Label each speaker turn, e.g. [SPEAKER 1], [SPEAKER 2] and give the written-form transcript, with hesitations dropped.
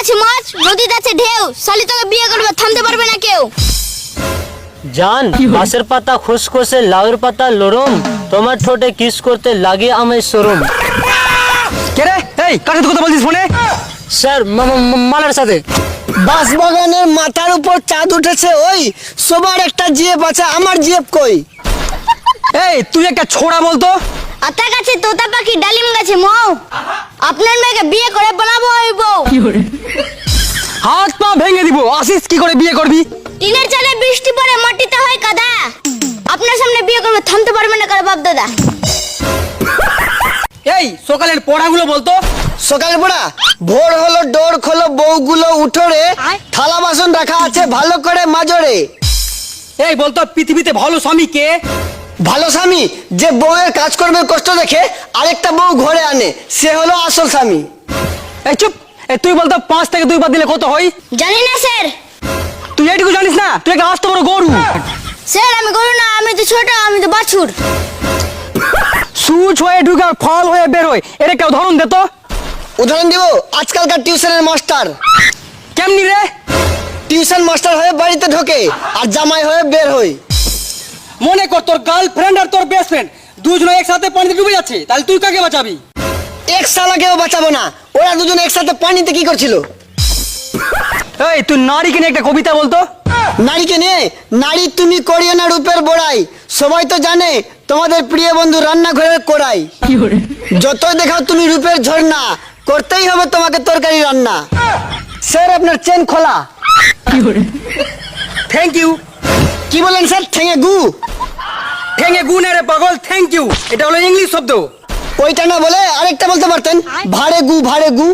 [SPEAKER 1] আছে মাছ, নদীতে আছে ঢেউ, শালি তোকে বিয়ে করবে থামতে পারবে না কেউ।
[SPEAKER 2] জান বাঁশের পাতা খুসখুসে লাউয়ের পাতা লরম, তোমার ঠোঁটে কিস করতে লাগে আমায় শরম।
[SPEAKER 3] কে রে? এই কার সাথে কথা বলছিস ফোনে?
[SPEAKER 2] স্যার মালার সাথে।
[SPEAKER 4] বাঁশবাগানের মাথার উপর চাঁদ উঠেছে, ওই সবার একটা জিএফ আছে, আমার জিএফ কই?
[SPEAKER 3] এই তুই একটা ছোড়া বলতো।
[SPEAKER 1] আতা গাছে তোতা পাখি, ডালিম গাছে মৌ, আপনার মেয়েকে বিয়ে করে বানাবো ওই বউ।
[SPEAKER 3] হাত পা ভেঙে দিব, আসিস কি করে বিয়ে করবি?
[SPEAKER 1] টিনের চালে বৃষ্টি পড়ে মাটিতে হয় কাদা, আপনার সামনে বিয়ে করবে থামতে পারবে না কার বাপ দাদা।
[SPEAKER 3] এই সকালের পড়াগুলো বলতো।
[SPEAKER 4] সকালে পড়া, ভোর হলো ডোর খোলো বউগুলো উঠোরে, থালা বাসন রাখা আছে ভালো করে মাজরে।
[SPEAKER 3] এই বলতো পৃথিবীতে ভালো স্বামী কে?
[SPEAKER 4] ভালো স্বামী যে বউয়ের কাজ করবে কষ্ট দেখে আরেকটা বউ ঘরে আনে, সে হলো আসল স্বামী।
[SPEAKER 3] এই চুপ। এই তুই বলতো 5 থেকে 2 বাদ দিলে কত হয়?
[SPEAKER 1] জানি না স্যার।
[SPEAKER 3] তুই এইটুকু জানিস না? তুই একটা আস্ত বড় গরু।
[SPEAKER 1] স্যার আমি গরু না, আমি তো ছোট, আমি তো বাছুর।
[SPEAKER 3] সুচ হয়ে ঢুকে আর ফল হয়ে বের হয়, এর একটা উদাহরণ দে তো।
[SPEAKER 4] উদাহরণ দিব, আজকালকার টিউশনের মাস্টার।
[SPEAKER 3] কেমনি রে?
[SPEAKER 4] টিউশন মাস্টার হয়ে বাড়িতে ঢোকে আর জামাই হয়ে বের হয়।
[SPEAKER 3] মনে কর তোর গার্লফ্রেন্ড আর তোর বেস্ট ফ্রেন্ড দুজনে একসাথে পানিতে ডুবে যাচ্ছে, তাহলে তুই কাকে বাঁচাবি?
[SPEAKER 4] এক সালাকেও বাঁচাবো না, ওরা দুজন একসাথে পানিতে কি করছিল?
[SPEAKER 3] এই তুই নারীকে নিয়ে একটা কবিতা বলতো।
[SPEAKER 4] নারীকে নিয়ে, নারী তুমি করিও না রূপের বড়াই, সবাই তো জানে তোমাদের প্রিয় বন্ধু রান্নাঘরের কোড়াই। যতই দেখাও তুমি রূপের ঝর্ণা, করতেই হবে তোমাকে তরকারি রান্না। স্যার আপনার চেন খোলা।
[SPEAKER 3] Thank you.
[SPEAKER 4] কি বলেন স্যার? ঠেঙে গু?
[SPEAKER 3] ঠেঙে গু না রে পাগল, থ্যাংক ইউ এটা হলো ইংলিশ শব্দ।
[SPEAKER 4] ওইটা না বলে আরেকটা বলতে পারতেন, ভাড়ে গু ভাড়ে গু।